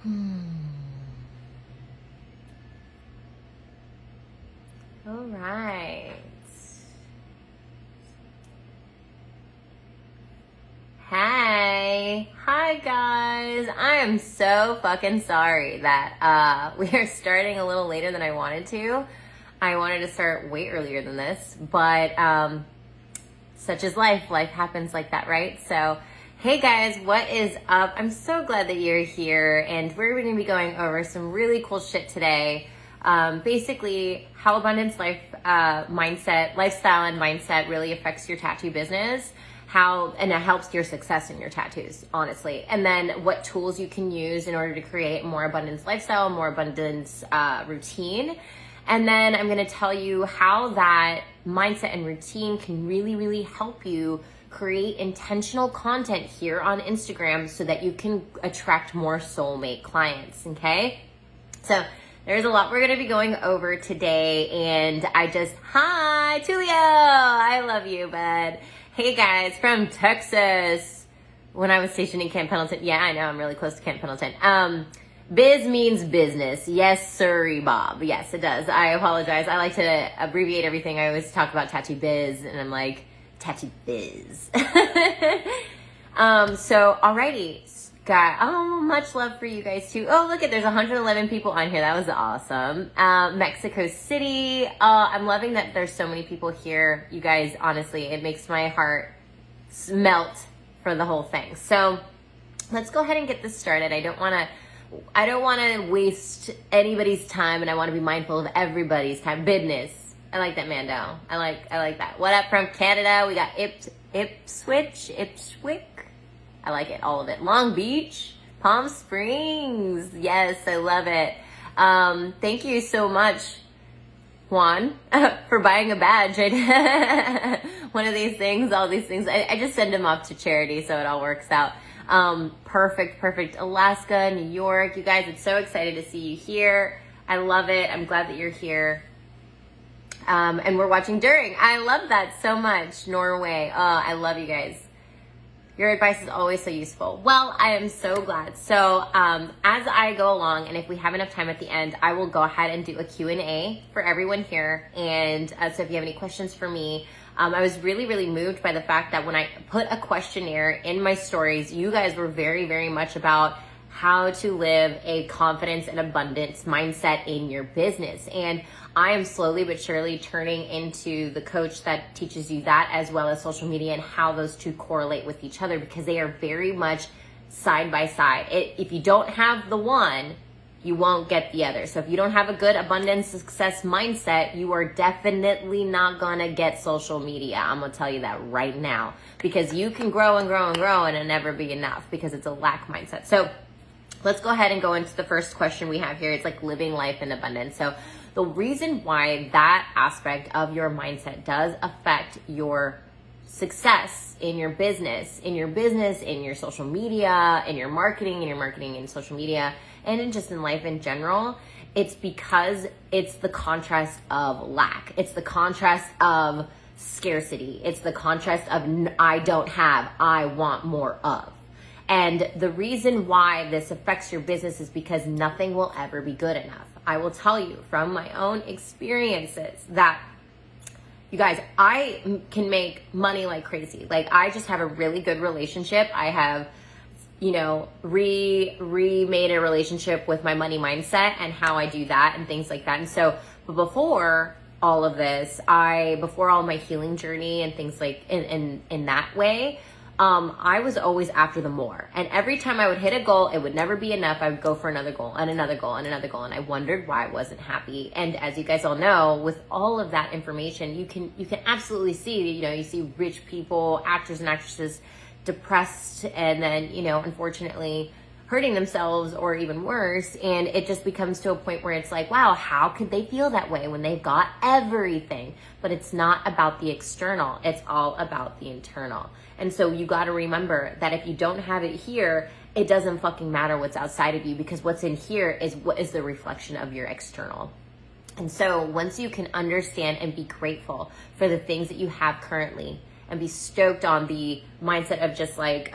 All right. Hey. Hi, guys. I am so fucking sorry that we are starting a little later than I wanted to. I wanted to start way earlier than this, but such is life. Life happens like that, right? So, hey guys, what is up? I'm so glad that you're here, and we're going to be going over some really cool shit today. Basically, how abundance lifestyle and mindset really affects your tattoo business, and it helps your success in your tattoos, honestly. And then what tools you can use in order to create more abundance lifestyle, more abundance routine. And then I'm going to tell you how that mindset and routine can really, really help you create intentional content here on Instagram so that you can attract more soulmate clients, okay? So there's a lot we're going to be going over today, and hi, Tulio, I love you, bud. Hey guys, from Texas, when I was stationed in Camp Pendleton. Yeah, I know, I'm really close to Camp Pendleton. Biz means business. Yes, sirree, Bob. Yes, it does. I apologize. I like to abbreviate everything. I always talk about tattoo biz, and I'm like, tattoo biz. So, alrighty. Much love for you guys too. Oh, look there's 111 people on here. That was awesome. Mexico City. I'm loving that there's so many people here. You guys, honestly, it makes my heart melt for the whole thing. So, let's go ahead and get this started. I don't want to waste anybody's time, and I want to be mindful of everybody's time. Business. I like that, Mando. I like that. What up from Canada? We got Ipswich. I like it, all of it. Long Beach, Palm Springs. Yes, I love it. Thank you so much, Juan, for buying a badge. One of these things, all these things. I just send them off to charity, so it all works out. Perfect. Alaska, New York. You guys, I'm so excited to see you here. I love it. I'm glad that you're here. And we're watching during. I love that so much. Norway. I love you guys. Your advice is always so useful. Well, I am so glad. So, as I go along, and if we have enough time at the end, I will go ahead and do a Q&A for everyone here. And so if you have any questions for me, I was really, really moved by the fact that when I put a questionnaire in my stories, you guys were very, very much about how to live a confidence and abundance mindset in your business. And I am slowly but surely turning into the coach that teaches you that, as well as social media and how those two correlate with each other, because they are very much side by side. If you don't have the one, you won't get the other. So if you don't have a good abundance success mindset, you are definitely not gonna get social media. I'm gonna tell you that right now, because you can grow and grow and grow and it'll never be enough because it's a lack mindset. So let's go ahead and go into the first question we have here. It's like living life in abundance. So the reason why that aspect of your mindset does affect your success in your business, in your social media, in your marketing in social media, and in life in general, it's because it's the contrast of lack. It's the contrast of scarcity. It's the contrast of I don't have, I want more of. And the reason why this affects your business is because nothing will ever be good enough. I will tell you from my own experiences that, you guys, I can make money like crazy. Like, I just have a really good relationship. I have, remade a relationship with my money mindset and how I do that and things like that. And so, but before all of this, before all my healing journey and things like in that way, I was always after the more. And every time I would hit a goal, it would never be enough. I would go for another goal and another goal and another goal. And I wondered why I wasn't happy. And as you guys all know, with all of that information, you can absolutely see, you see rich people, actors and actresses depressed, and then, unfortunately hurting themselves or even worse. And it just becomes to a point where it's like, wow, how could they feel that way when they've got everything? But it's not about the external. It's all about the internal. And so you got to remember that if you don't have it here, it doesn't fucking matter what's outside of you, because what's in here is what is the reflection of your external. And so once you can understand and be grateful for the things that you have currently, and be stoked on the mindset of just like,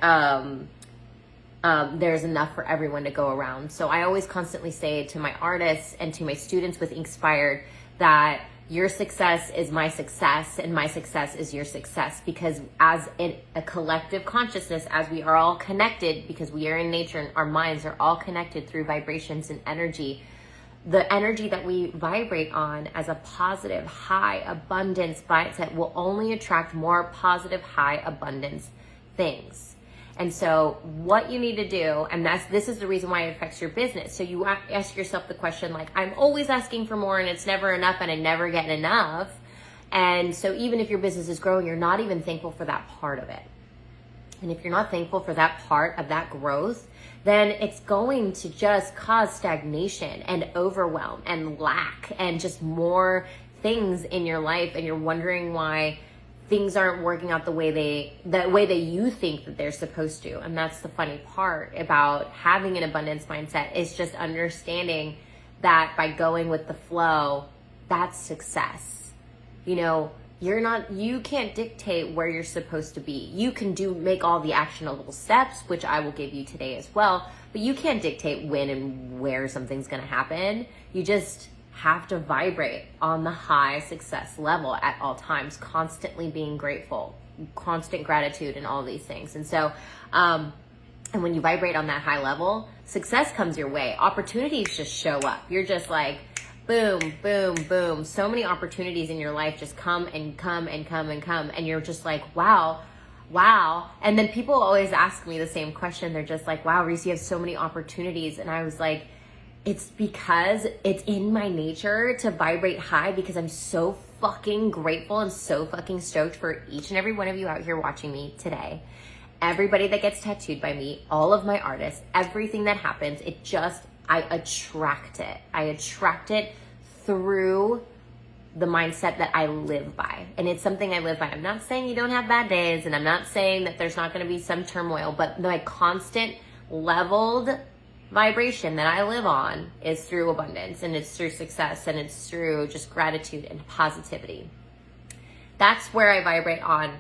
there's enough for everyone to go around. So I always constantly say to my artists and to my students with Inspired that your success is my success and my success is your success, because as in a collective consciousness, as we are all connected, because we are in nature and our minds are all connected through vibrations and energy, the energy that we vibrate on as a positive, high abundance mindset will only attract more positive, high abundance things. And so what you need to do, and this is the reason why it affects your business. So you ask yourself the question, like, I'm always asking for more and it's never enough and I never get enough. And so even if your business is growing, you're not even thankful for that part of it. And if you're not thankful for that part of that growth, then it's going to just cause stagnation and overwhelm and lack and just more things in your life. And you're wondering why things aren't working out the way that you think that they're supposed to. And that's the funny part about having an abundance mindset, is just understanding that by going with the flow, that's success. You know, you can't dictate where you're supposed to be. You can make all the actionable steps, which I will give you today as well, but you can't dictate when and where something's going to happen. You just have to vibrate on the high success level at all times, constantly being grateful, constant gratitude and all these things. And so, and when you vibrate on that high level, success comes your way. Opportunities just show up. You're just like, boom, boom, boom. So many opportunities in your life just come and come and come and come. And you're just like, wow. And then people always ask me the same question. They're just like, wow, Reese, you have so many opportunities. And I was like, it's because it's in my nature to vibrate high, because I'm so fucking grateful and so fucking stoked for each and every one of you out here watching me today. Everybody that gets tattooed by me, all of my artists, everything that happens, I attract it. I attract it through the mindset that I live by. And it's something I live by. I'm not saying you don't have bad days, and I'm not saying that there's not going to be some turmoil, but my constant leveled vibration that I live on is through abundance, and it's through success, and it's through just gratitude and positivity. That's where I vibrate on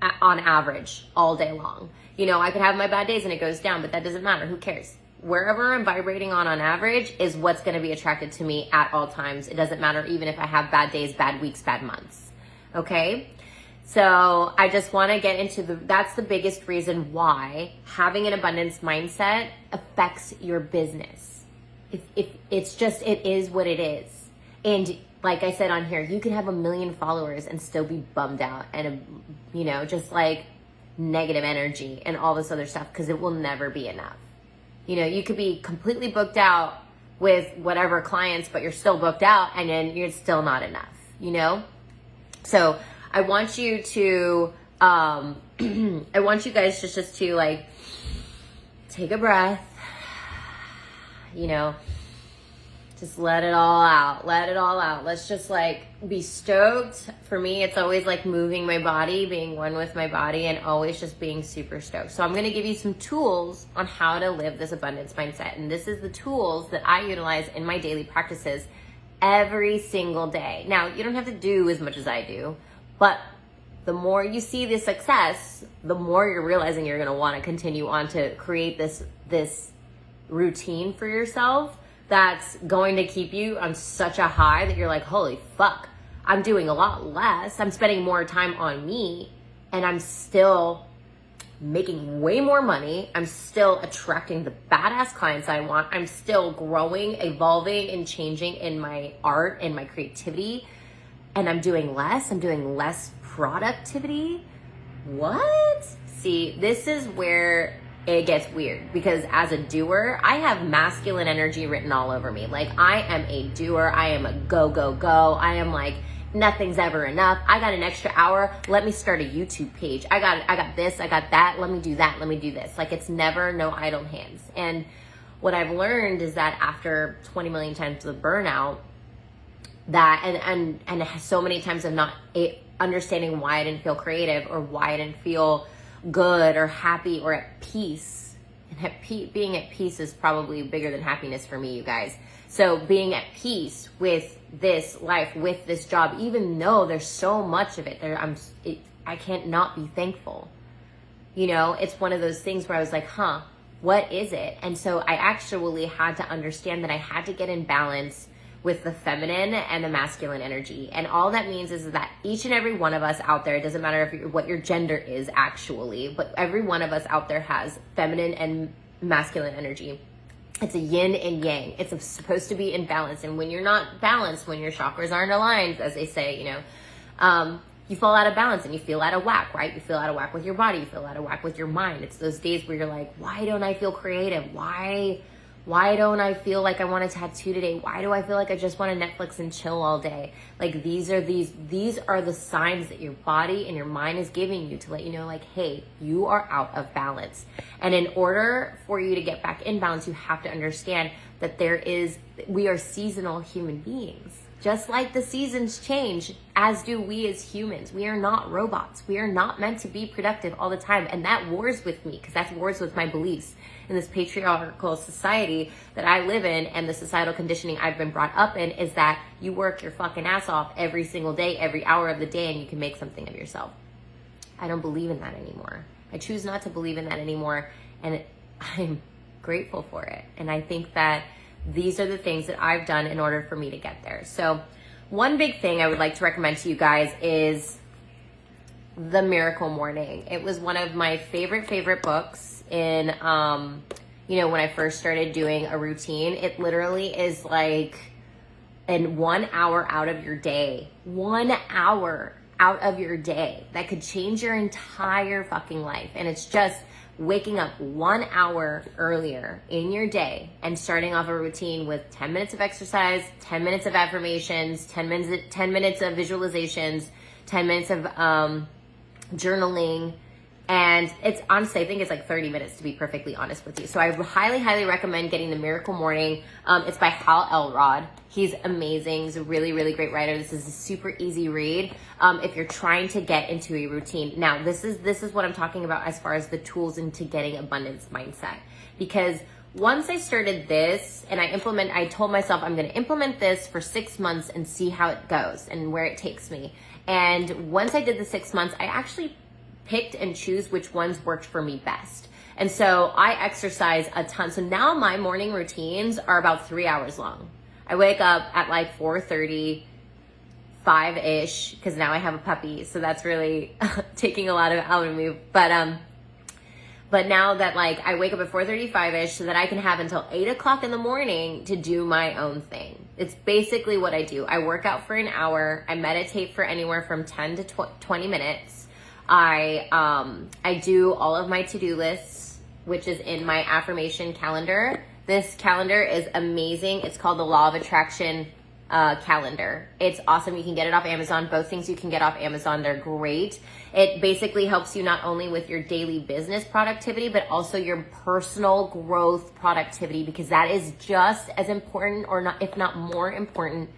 average all day long. You know, I could have my bad days and it goes down, but that doesn't matter. Who cares? Wherever I'm vibrating on average is what's going to be attracted to me at all times. It doesn't matter even if I have bad days, bad weeks, bad months. Okay? So I just want to get into that's the biggest reason why having an abundance mindset affects your business. If it's just, it is what it is. And like I said on here, you can have 1 million followers and still be bummed out and, just like negative energy and all this other stuff, because it will never be enough. You know, you could be completely booked out with whatever clients, but you're still booked out, and then you're still not enough, So I want you to, I want you guys just to like, take a breath, just let it all out. Let's just like be stoked. For me, it's always like moving my body, being one with my body, and always just being super stoked. So I'm going to give you some tools on how to live this abundance mindset. And this is the tools that I utilize in my daily practices every single day. Now, you don't have to do as much as I do, but the more you see the success, the more you're realizing you're going to want to continue on to create this routine for yourself that's going to keep you on such a high that you're like, holy fuck, I'm doing a lot less. I'm spending more time on me, and I'm still making way more money. I'm still attracting the badass clients I want. I'm still growing, evolving, and changing in my art and my creativity. And I'm doing less productivity. What? See, this is where it gets weird, because as a doer, I have masculine energy written all over me. Like, I am a doer. I am a go, go, go. I am like, nothing's ever enough. I got an extra hour. Let me start a YouTube page. I got this. I got that. Let me do that. Let me do this. Like, it's never no idle hands. And what I've learned is that after 20 million times of burnout, that and so many times of not understanding why I didn't feel creative, or why I didn't feel good or happy or at peace. And being at peace is probably bigger than happiness for me, you guys. So being at peace with this life, with this job, even though there's so much of it there, I can't not be thankful. It's one of those things where I was like, What is it? And so I actually had to understand that I had to get in balance with the feminine and the masculine energy. And all that means is that each and every one of us out there, it doesn't matter what your gender is actually, but every one of us out there has feminine and masculine energy. It's a yin and yang. It's supposed to be in balance. And when you're not balanced, when your chakras aren't aligned, as they say, you fall out of balance and you feel out of whack, right? You feel out of whack with your body. You feel out of whack with your mind. It's those days where you're like, why don't I feel creative? Why don't I feel like I want a tattoo today? Why do I feel like I just want to Netflix and chill all day? Like these are the signs that your body and your mind is giving you to let you know, like, hey, you are out of balance. And in order for you to get back in balance, you have to understand that we are seasonal human beings. Just like the seasons change, as do we as humans. We are not robots. We are not meant to be productive all the time. And that wars with me, because that wars with my beliefs in this patriarchal society that I live in, and the societal conditioning I've been brought up in is that you work your fucking ass off every single day, every hour of the day, and you can make something of yourself. I don't believe in that anymore. I choose not to believe in that anymore, and I'm grateful for it. And I think that these are the things that I've done in order for me to get there. So one big thing I would like to recommend to you guys is The Miracle Morning. It was one of my favorite books in, when I first started doing a routine. It literally is like in 1 hour out of your day, 1 hour out of your day that could change your entire fucking life. And it's just waking up 1 hour earlier in your day and starting off a routine with 10 minutes of exercise, 10 minutes of affirmations, 10 minutes of visualizations, 10 minutes of journaling. And it's honestly, I think it's like 30 minutes to be perfectly honest with you. So I highly recommend getting The Miracle Morning. It's by Hal Elrod. He's amazing. He's a really great writer. This is a super easy read if you're trying to get into a routine. Now, this is what I'm talking about as far as the tools into getting abundance mindset. Because once I started this and I told myself I'm going to implement this for 6 months and see how it goes and where it takes me. And once I did the 6 months, I actually picked and choose which ones worked for me best. And so I exercise a ton. So now my morning routines are about 3 hours long. I wake up at like 4:30, 5-ish, because now I have a puppy. So that's really taking a lot of it out of me. But now that like I wake up at 4:35-ish so that I can have until 8 o'clock in the morning to do my own thing. It's basically what I do. I work out for an hour. I meditate for anywhere from 10 to 20 minutes. I do all of my to-do lists, which is in my affirmation calendar. This calendar is amazing. It's called the Law of Attraction calendar. It's awesome. You can get it off Amazon. Both things you can get off Amazon. They're great. It basically helps you not only with your daily business productivity, but also your personal growth productivity, because that is just as important, or not, if not more important,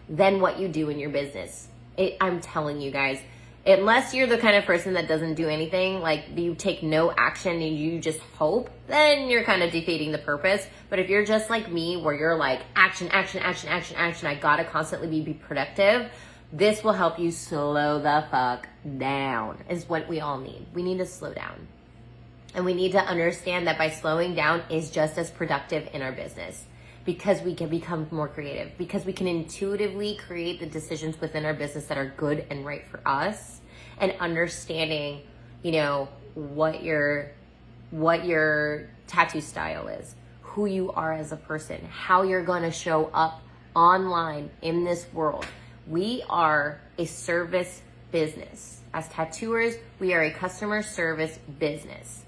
than what you do in your business. I'm telling you guys, unless you're the kind of person that doesn't do anything, like you take no action and you just hope, then you're kind of defeating the purpose. But if you're just like me, where you're like action, I gotta constantly be productive, this will help you slow the fuck down, is what we all need. We need to slow down. And we need to understand that by slowing down is just as productive in our business, because we can become more creative, because we can intuitively create the decisions within our business that are good and right for us, and understanding, what your tattoo style is, who you are as a person, how you're going to show up online in this world. We are a service business. As tattooers, we are a customer service business.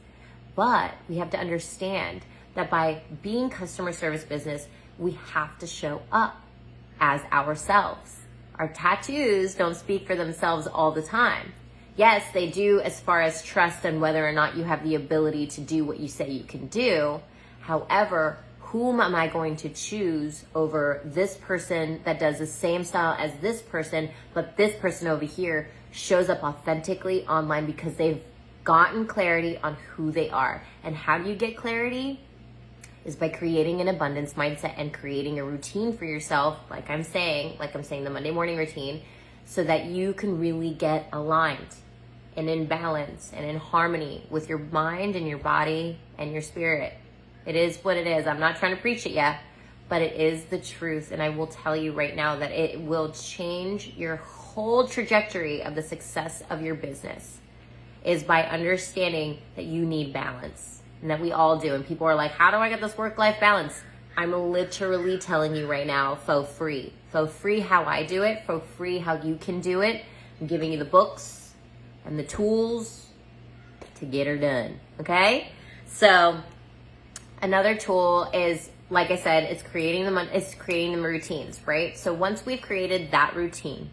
But we have to understand that by being customer service business, we have to show up as ourselves. Our tattoos don't speak for themselves all the time. Yes, they do as far as trust and whether or not you have the ability to do what you say you can do. However, whom am I going to choose over this person that does the same style as this person, but this person over here shows up authentically online because they've gotten clarity on who they are? And how do you get clarity? Is by creating an abundance mindset and creating a routine for yourself, like I'm saying the Monday morning routine, so that you can really get aligned and in balance and in harmony with your mind and your body and your spirit. It is what it is. I'm not trying to preach it yet, but it is the truth. And I will tell you right now that it will change your whole trajectory of the success of your business, is by understanding that you need balance, and that we all do. And people are like, how do I get this work-life balance? I'm literally telling you right now, for free. For free how I do it, for free how you can do it. I'm giving you the books and the tools to get her done, okay? So another tool is, like I said, it's creating the routines, right? So once we've created that routine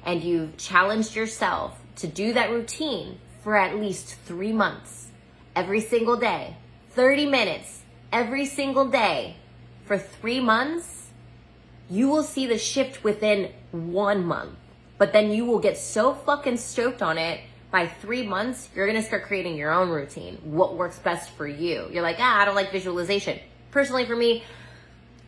and you've challenged yourself to do that routine for at least 3 months, every single day, 30 minutes, every single day, for 3 months, you will see the shift within 1 month. But then you will get so fucking stoked on it. By 3 months, you're gonna start creating your own routine. What works best for you? You're like, I don't like visualization. Personally, for me,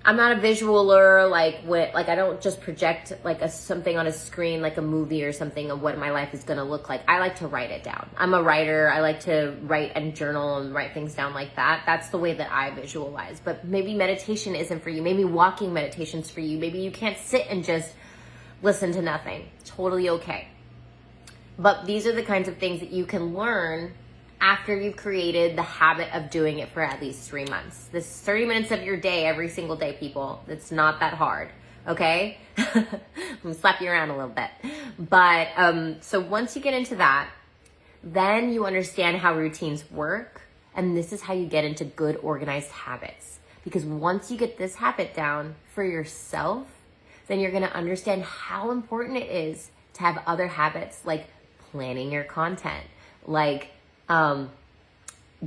I'm not a visualer. Like I don't just project like something on a screen, like a movie or something of what my life is gonna look like. I like to write it down. I'm a writer. I like to write and journal and write things down like that. That's the way that I visualize. But maybe meditation isn't for you. Maybe walking meditation's for you. Maybe you can't sit and just listen to nothing. Totally okay. But these are the kinds of things that you can learn after you've created the habit of doing it for at least 3 months. This is 30 minutes of your day every single day, people. It's not that hard, okay? I'm gonna slap you around a little bit. But so once you get into that, then you understand how routines work, and this is how you get into good organized habits. Because once you get this habit down for yourself, then you're gonna understand how important it is to have other habits, like planning your content, like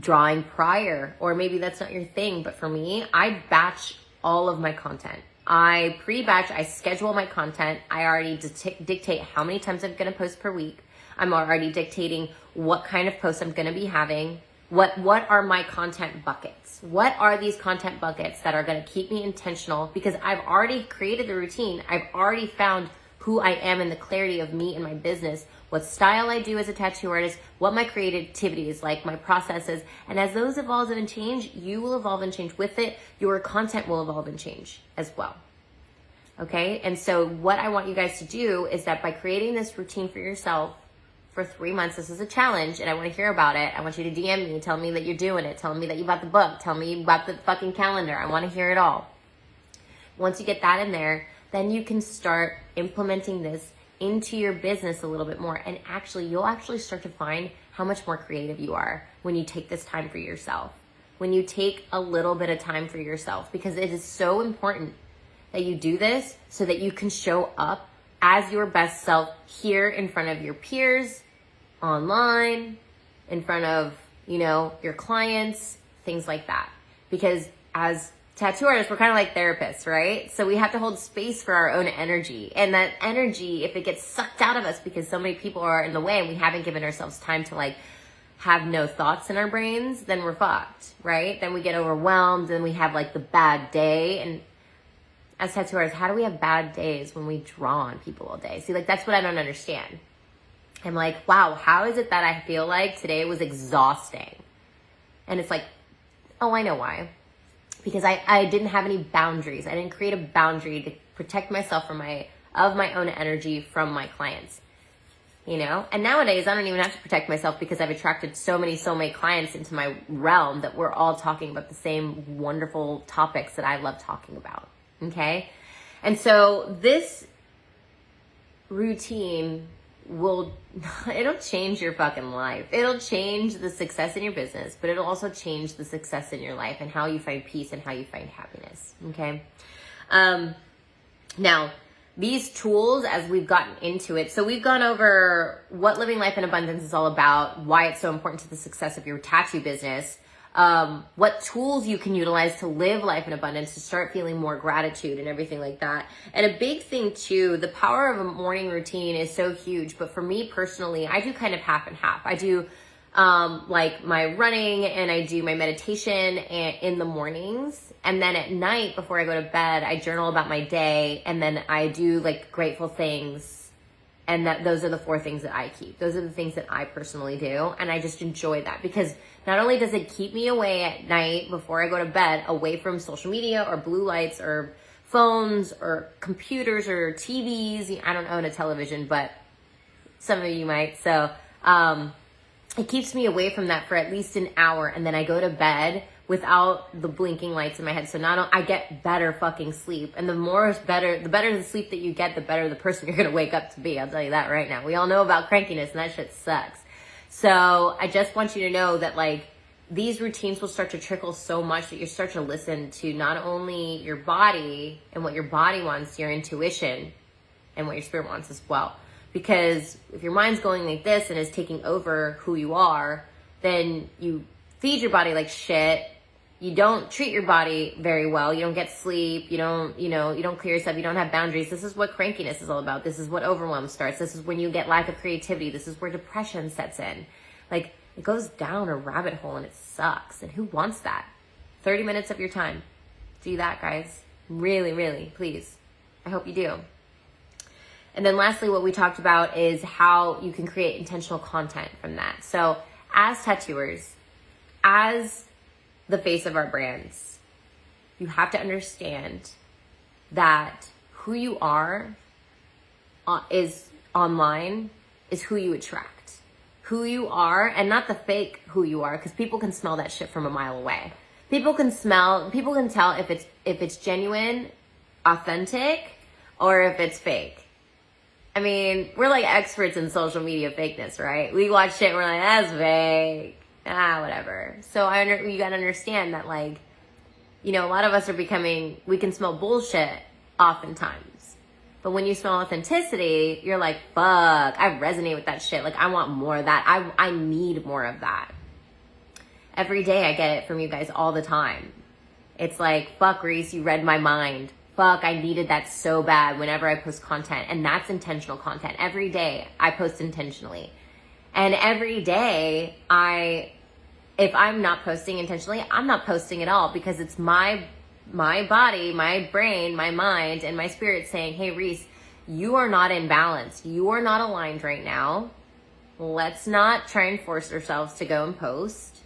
drawing prior, or maybe that's not your thing. But for me, I batch all of my content. I pre-batch, I schedule my content. I already dictate how many times I'm going to post per week. I'm already dictating what kind of posts I'm going to be having. What are my content buckets? What are these content buckets that are going to keep me intentional? Because I've already created the routine. I've already found who I am and the clarity of me and my business, what style I do as a tattoo artist, what my creativity is like, my processes. And as those evolve and change, you will evolve and change with it. Your content will evolve and change as well. Okay? And so what I want you guys to do is that by creating this routine for yourself for 3 months, this is a challenge, and I want to hear about it. I want you to DM me, tell me that you're doing it, tell me that you bought the book, tell me you bought the fucking calendar. I want to hear it all. Once you get that in there, then you can start implementing this into your business a little bit more. And actually, you'll actually start to find how much more creative you are when you take this time for yourself. When you take a little bit of time for yourself, because it is so important that you do this so that you can show up as your best self here in front of your peers, online, in front of, your clients, things like that. Because as tattoo artists, we're kind of like therapists, right? So we have to hold space for our own energy. And that energy, if it gets sucked out of us because so many people are in the way and we haven't given ourselves time to have no thoughts in our brains, then we're fucked, right? Then we get overwhelmed and we have the bad day. And as tattoo artists, how do we have bad days when we draw on people all day? See, that's what I don't understand. I'm like, wow, how is it that I feel like today was exhausting? And it's oh, I know why. Because I didn't have any boundaries. I didn't create a boundary to protect myself of my own energy from my clients. And nowadays I don't even have to protect myself because I've attracted so many soulmate clients into my realm that we're all talking about the same wonderful topics that I love talking about. Okay? And so this routine it'll change your fucking life. It'll change the success in your business, but it'll also change the success in your life and how you find peace and how you find happiness. Okay? Now, these tools, as we've gotten into it, so we've gone over what living life in abundance is all about, why it's so important to the success of your tattoo business, what tools you can utilize to live life in abundance, to start feeling more gratitude and everything like that. And a big thing too, the power of a morning routine is so huge. But for me personally, I do kind of half and half. I do my running and I do my meditation in the mornings. And then at night before I go to bed, I journal about my day. And then I do grateful things And that those are the 4 things that I keep. Those are the things that I personally do. And I just enjoy that because not only does it keep me away at night before I go to bed, away from social media or blue lights or phones or computers or TVs. I don't own a television, but some of you might. So it keeps me away from that for at least an hour. And then I go to bed without the blinking lights in my head. So I get better fucking sleep. And the better the sleep that you get, the better the person you're going to wake up to be. I'll tell you that right now. We all know about crankiness and that shit sucks. So I just want you to know that like these routines will start to trickle so much that you start to listen to not only your body and what your body wants, your intuition, and what your spirit wants as well. Because if your mind's going like this and is taking over who you are, then you feed your body like shit. You don't treat your body very well. You don't get sleep. You don't clear yourself. You don't have boundaries. This is what crankiness is all about. This is what overwhelm starts. This is when you get lack of creativity. This is where depression sets in. Like, it goes down a rabbit hole and it sucks. And who wants that? 30 minutes of your time. Do that, guys. Really, really, please. I hope you do. And then lastly, what we talked about is how you can create intentional content from that. So as tattooers, as the face of our brands, you have to understand that who you are is online is who you attract. Who you are, and not the fake who you are, because people can smell that shit from a mile away. People can tell if it's genuine, authentic, or if it's fake. I mean, we're like experts in social media fakeness, right? We watch shit and we're like, that's fake. Whatever. So you gotta understand that, like, a lot of us we can smell bullshit oftentimes. But when you smell authenticity, you're like, fuck, I resonate with that shit. Like, I want more of that. I need more of that. Every day I get it from you guys all the time. It's like, fuck, Reese, you read my mind. Fuck, I needed that so bad whenever I post content. And that's intentional content. Every day I post intentionally. And every day if I'm not posting intentionally, I'm not posting at all, because it's my body, my brain, my mind, and my spirit saying, hey, Reese, you are not in balance. You are not aligned right now. Let's not try and force ourselves to go and post,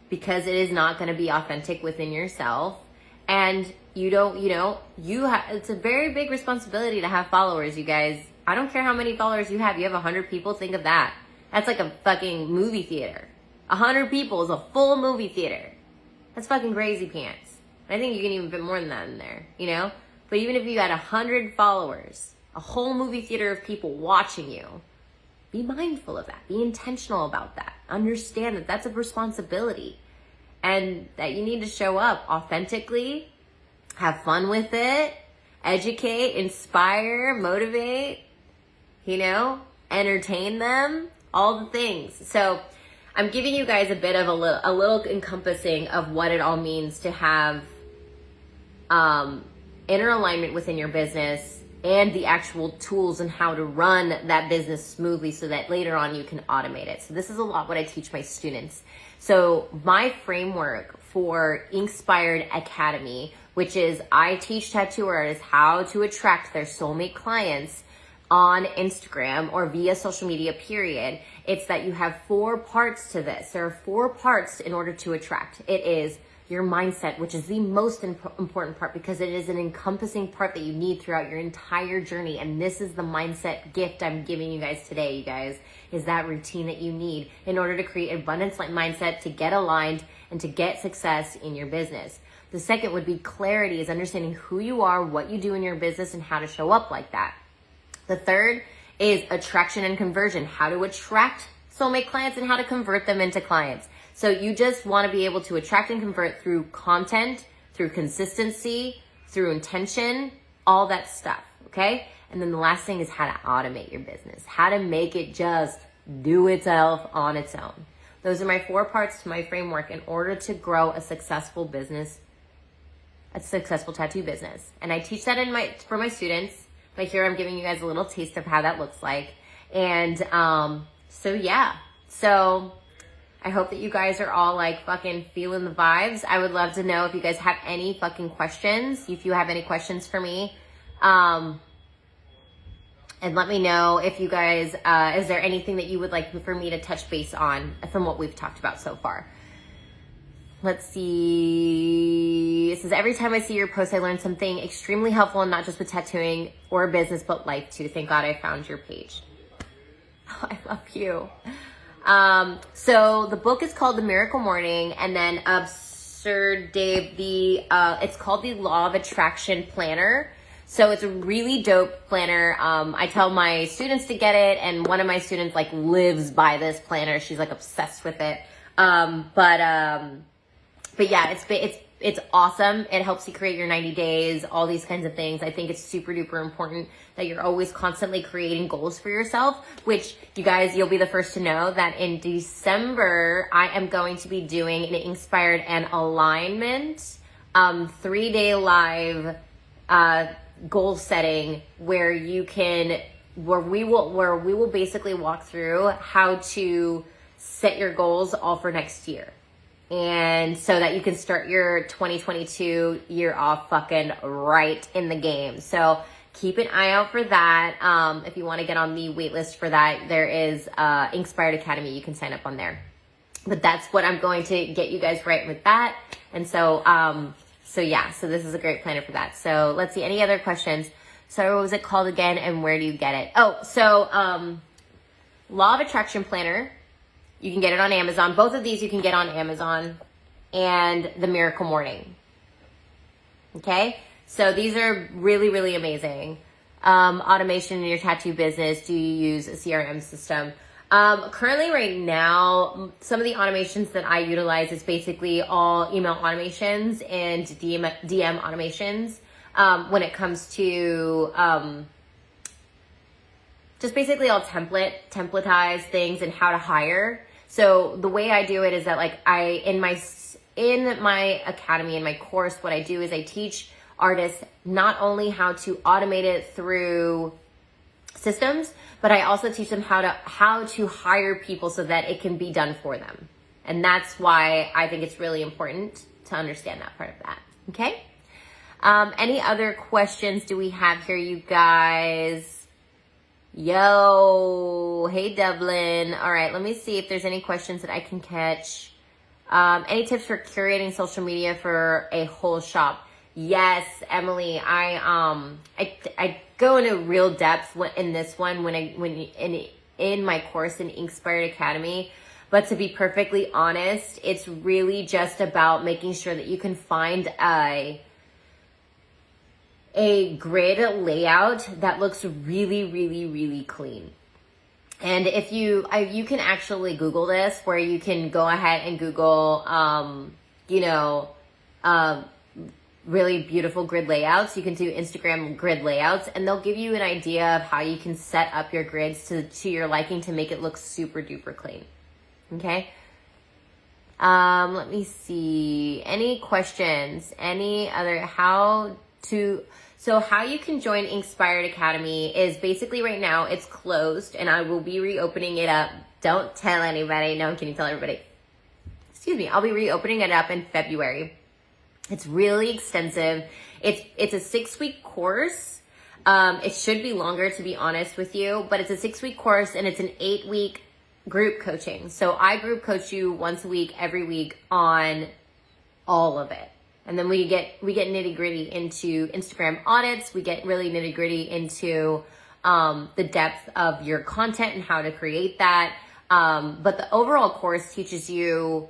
because it is not going to be authentic within yourself. And it's a very big responsibility to have followers, you guys. I don't care how many followers you have. You have 100 people. Think of that. That's like a fucking movie theater. 100 people is a full movie theater. That's fucking crazy pants. I think you can even fit more than that in there, But even if you had 100 followers, a whole movie theater of people watching you, be mindful of that. Be intentional about that. Understand that that's a responsibility, and that you need to show up authentically, have fun with it, educate, inspire, motivate, entertain them, all the things. So I'm giving you guys a bit of a little encompassing of what it all means to have inner alignment within your business, and the actual tools and how to run that business smoothly so that later on you can automate it. So this is a lot what I teach my students. So my framework for Inspired Academy, which is I teach tattoo artists how to attract their soulmate clients on Instagram or via social media, period. It's that you have 4 parts to this. There are 4 parts in order to attract. It is your mindset, which is the most important part, because it is an encompassing part that you need throughout your entire journey. And this is the mindset gift I'm giving you guys today, you guys, is that routine that you need in order to create an abundance mindset, to get aligned and to get success in your business. The second would be clarity, is understanding who you are, what you do in your business, and how to show up like that. The third is attraction and conversion, how to attract soulmate clients and how to convert them into clients. So you just want to be able to attract and convert through content, through consistency, through intention, all that stuff, okay? And then the last thing is how to automate your business, how to make it just do itself on its own. Those are my 4 parts to my framework in order to grow a successful business, a successful tattoo business. And I teach that for my students, but here I'm giving you guys a little taste of how that looks like. And so I hope that you guys are all like fucking feeling the vibes. I would love to know if you guys have any fucking questions. If you have any questions for me, And let me know if you guys, is there anything that you would like for me to touch base on from what we've talked about so far? Let's see. It says, every time I see your post, I learn something extremely helpful, and not just with tattooing or business, but life too. Thank God I found your page. Oh, I love you. So the book is called The Miracle Morning, and then Sir Dave, it's called the Law of Attraction Planner. So it's a really dope planner. I tell my students to get it, and one of my students like lives by this planner. She's like obsessed with it. But yeah, it's awesome. It helps you create your 90 days, all these kinds of things. I think it's super duper important that you're always constantly creating goals for yourself, which you guys, you'll be the first to know that in December, I am going to be doing an Inspired and Alignment 3-day live goal setting where we will basically walk through how to set your goals all for next year. And so that you can start your 2022 year off fucking right in the game. So keep an eye out for that. If you want to get on the wait list for that, there is Inspired Academy. You can sign up on there. But that's what I'm going to get you guys right with that. And so, yeah, so this is a great planner for that. So let's see, any other questions? So what was it called again, and where do you get it? Oh, so Law of Attraction Planner. You can get it on Amazon. Both of these you can get on Amazon, and The Miracle Morning. Okay? So these are really, really amazing. Automation in your tattoo business. Do you use a CRM system? Currently right now, some of the automations that I utilize is basically all email automations and DM automations. When it comes to, just basically all templatized things and how to hire. So the way I do it is that like in my academy, in my course, what I do is I teach artists not only how to automate it through systems, but I also teach them how to hire people so that it can be done for them. And that's why I think it's really important to understand that part of that. Okay. Any other questions do we have here, you guys? Yo, hey Dublin. All right, let me see if there's any questions that I can catch. Any tips for curating social media for a whole shop? Yes, Emily. I go into real depth in this one in my course in Inspired Academy. But to be perfectly honest, it's really just about making sure that you can find a grid layout that looks really, really, really clean. And if you can actually Google this, where you can go ahead and Google, really beautiful grid layouts. You can do Instagram grid layouts, and they'll give you an idea of how you can set up your grids to your liking to make it look super duper clean. Okay. Let me see. Any questions? Any other? So how you can join Inspired Academy is basically right now it's closed, and I will be reopening it up. Don't tell anybody. No, can you tell everybody? Excuse me. I'll be reopening it up in February. It's really extensive. It's a 6-week course. It should be longer, to be honest with you, but it's a 6-week course, and it's an 8-week group coaching. So I group coach you once a week, every week on all of it. And then we get nitty gritty into Instagram audits. We get really nitty gritty into the depth of your content and how to create that. But the overall course teaches you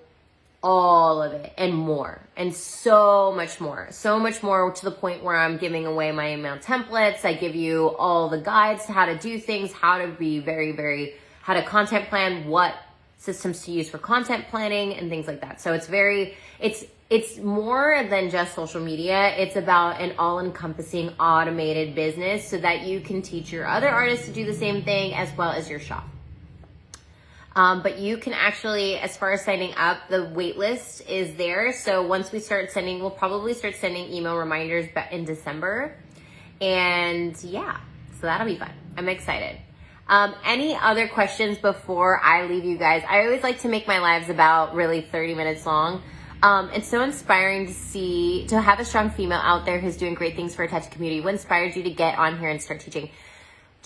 all of it and more, and so much more to the point where I'm giving away my email templates. I give you all the guides to how to do things, how to be how to content plan, what systems to use for content planning and things like that. So it's more than just social media. It's about an all-encompassing automated business so that you can teach your other artists to do the same thing as well as your shop. But you can actually, as far as signing up, the wait list is there. So once we start sending, we'll probably start sending email reminders in December. And yeah, so that'll be fun. I'm excited. Any other questions before I leave you guys? I always like to make my lives about really 30 minutes long. It's so inspiring to have a strong female out there who's doing great things for a tattoo community. What inspired you to get on here and start teaching?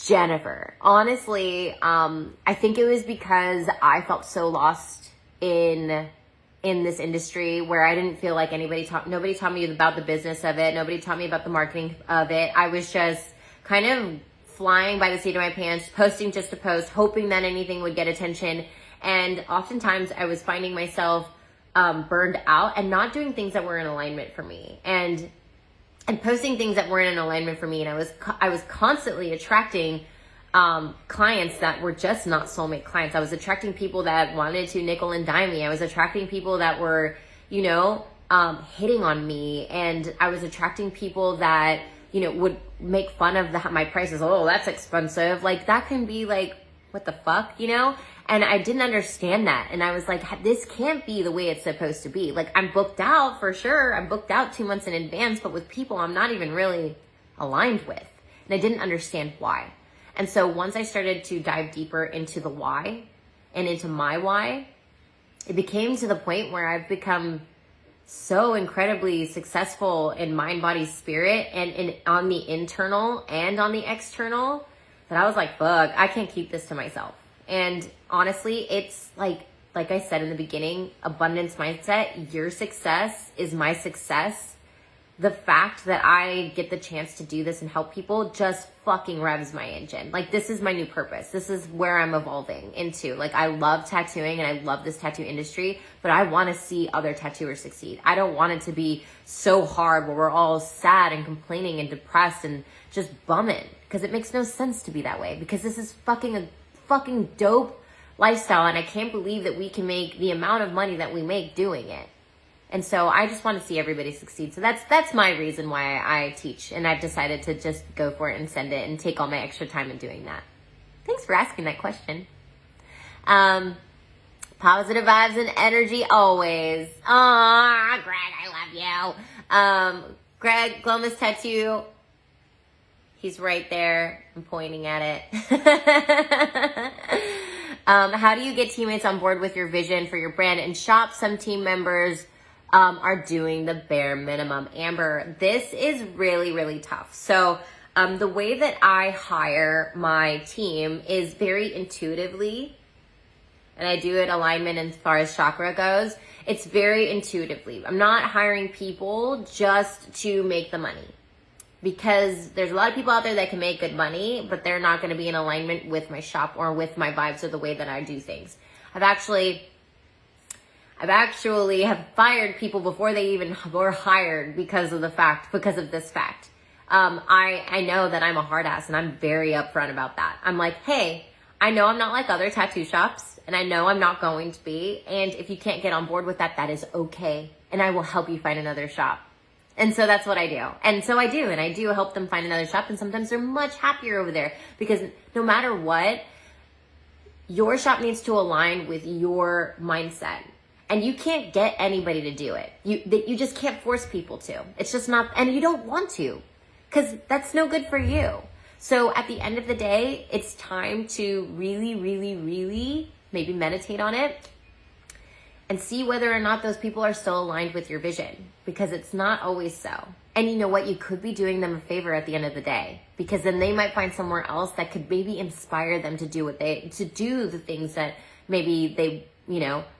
Jennifer. Honestly, I think it was because I felt so lost in this industry where I didn't feel like nobody taught me about the business of it. Nobody taught me about the marketing of it. I was just kind of flying by the seat of my pants, posting just to post, hoping that anything would get attention. And oftentimes I was finding myself burned out and not doing things that were in alignment for me. And posting things that weren't in alignment for me. And I was constantly attracting clients that were just not soulmate clients. I was attracting people that wanted to nickel and dime me. I was attracting people that were, hitting on me. And I was attracting people that, would make fun of my prices. Oh, that's expensive. Like, that can be like, what the fuck, And I didn't understand that. And I was like, this can't be the way it's supposed to be. Like, I'm booked out for sure. I'm booked out 2 months in advance, but with people I'm not even really aligned with. And I didn't understand why. And so once I started to dive deeper into the why and into my why, it became to the point where I've become so incredibly successful in mind, body, spirit, and on the internal and on the external, that I was like, fuck, I can't keep this to myself. And honestly, it's like I said in the beginning, abundance mindset, your success is my success. The fact that I get the chance to do this and help people just fucking revs my engine. Like, this is my new purpose. This is where I'm evolving into. Like, I love tattooing and I love this tattoo industry, but I want to see other tattooers succeed. I don't want it to be so hard where we're all sad and complaining and depressed and just bumming, because it makes no sense to be that way, because this is a fucking dope lifestyle, and I can't believe that we can make the amount of money that we make doing it. And so I just want to see everybody succeed. So that's my reason why I teach. And I've decided to just go for it and send it and take all my extra time in doing that. Thanks for asking that question. Positive vibes and energy always. Aw, Greg, I love you. Greg, Glomus Tattoo. He's right there. I'm pointing at it. How do you get teammates on board with your vision for your brand and shop? Some team members are doing the bare minimum. Amber, this is really, really tough. So the way that I hire my team is very intuitively, and I do it alignment as far as chakra goes. It's very intuitively. I'm not hiring people just to make the money, because there's a lot of people out there that can make good money, but they're not going to be in alignment with my shop or with my vibes or the way that I do things. I've actually have fired people before they even were hired because of this fact. I know that I'm a hard ass, and I'm very upfront about that. I'm like, hey, I know I'm not like other tattoo shops, and I know I'm not going to be. And if you can't get on board with that, that is okay. And I will help you find another shop. And so that's what I do. And so I do. And I do help them find another shop. And sometimes they're much happier over there, because no matter what, your shop needs to align with your mindset. And you can't get anybody to do it. You just can't force people to. It's just not, and you don't want to, because that's no good for you. So at the end of the day, it's time to really, really, really maybe meditate on it and see whether or not those people are still aligned with your vision, because it's not always so. And you know what? You could be doing them a favor at the end of the day, because then they might find somewhere else that could maybe inspire them to do the things that maybe they,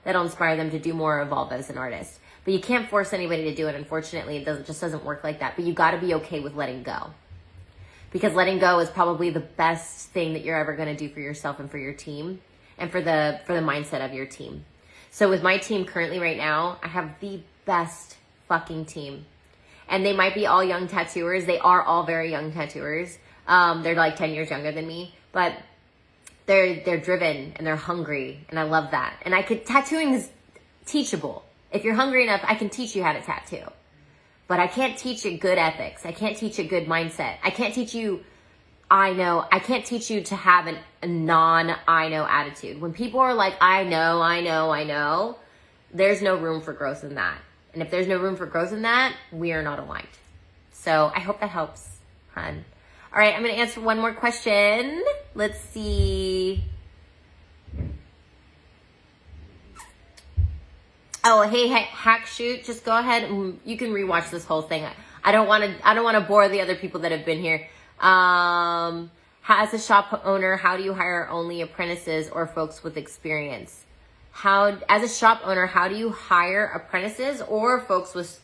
that'll inspire them to do more, evolve as an artist. But you can't force anybody to do it. Unfortunately, it just doesn't work like that. But you got to be okay with letting go, because letting go is probably the best thing that you're ever going to do for yourself and for your team and for the mindset of your team. So with my team currently right now, I have the best fucking team. And they might be all young tattooers. They are all very young tattooers. They're like 10 years younger than me, but they're driven and they're hungry, and I love that. And tattooing is teachable. If you're hungry enough, I can teach you how to tattoo. But I can't teach you good ethics. I can't teach you good mindset. I can't teach you I can't teach you to have a non-I know attitude. When people are like, I know, there's no room for growth in that. And if there's no room for growth in that, we are not aligned. So I hope that helps, hun. All right, I'm going to answer one more question. Let's see. Oh, hey, Hack Shoot, just go ahead and you can rewatch this whole thing. I don't want to bore the other people that have been here. As a shop owner, how do you hire only apprentices or folks with experience? As a shop owner, how do you hire apprentices or folks with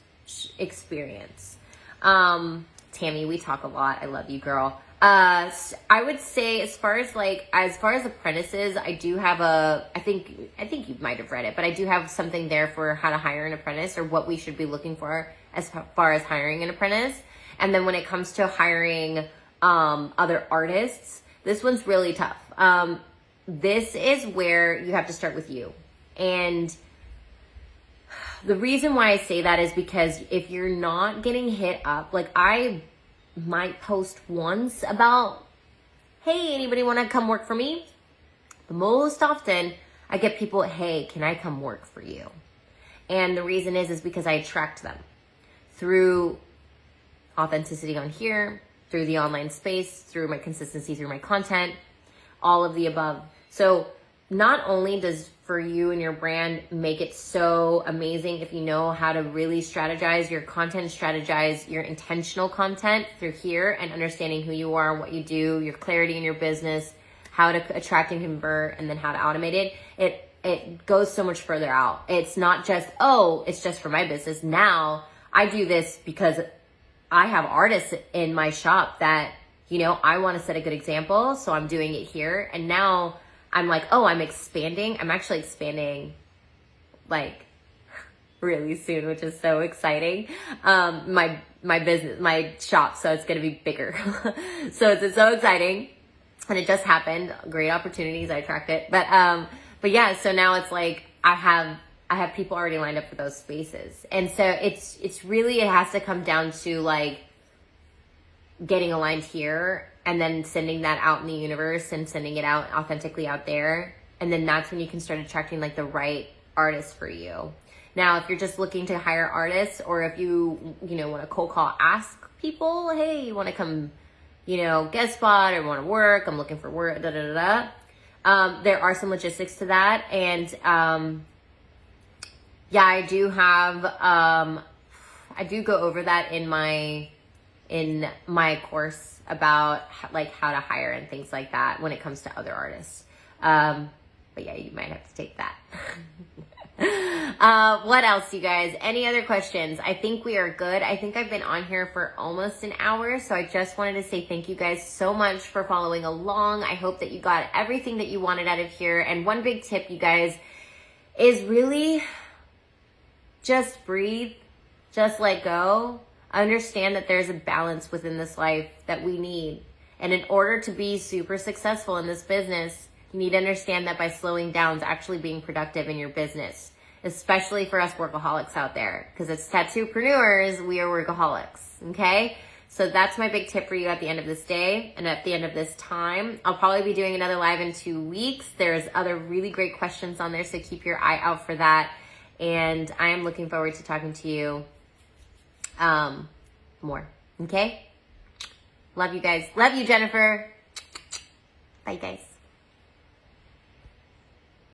experience? Tammy, we talk a lot. I love you, girl. I would say as far as apprentices, I do have I think you might have read it, but I do have something there for how to hire an apprentice or what we should be looking for as far as hiring an apprentice. And then when it comes to hiring other artists, this one's really tough. This is where you have to start with you. And the reason why I say that is because if you're not getting hit up, like I might post once about, hey, anybody want to come work for me? But most often I get people, hey, can I come work for you? And the reason is because I attract them through authenticity on here, through the online space, through my consistency, through my content, all of the above. So not only does for you and your brand make it so amazing if you know how to really strategize your content, strategize your intentional content through here and understanding who you are, what you do, your clarity in your business, how to attract and convert, and then how to automate it. It goes so much further out. It's not just, oh, it's just for my business. Now I do this because I have artists in my shop that, you know, I want to set a good example. So I'm doing it here. And now I'm like, oh, I'm expanding. I'm actually expanding like really soon, which is so exciting. My business, my shop. So it's going to be bigger. So it's so exciting. And it just happened. Great opportunities. I tracked it. But yeah, so now it's like I have people already lined up for those spaces. And so it's really, it has to come down to like getting aligned here and then sending that out in the universe and sending it out authentically out there. And then that's when you can start attracting like the right artists for you. Now, if you're just looking to hire artists, or if you want to cold call, ask people, hey, you want to come, guest spot or want to work? I'm looking for work, there are some logistics to that. And, yeah, I do have, I do go over that in my course about like how to hire and things like that when it comes to other artists. But yeah, you might have to take that. What else, you guys? Any other questions? I think we are good. I think I've been on here for almost an hour. So I just wanted to say thank you guys so much for following along. I hope that you got everything that you wanted out of here. And one big tip, you guys, is really just breathe, just let go. Understand that there's a balance within this life that we need. And in order to be super successful in this business, you need to understand that by slowing down is actually being productive in your business, especially for us workaholics out there. Because as tattoopreneurs, we are workaholics, okay? So that's my big tip for you at the end of this day and at the end of this time. I'll probably be doing another live in 2 weeks. There's other really great questions on there, so keep your eye out for that. And I am looking forward to talking to you more. Okay? Love you guys. Love you, Jennifer. Bye, guys.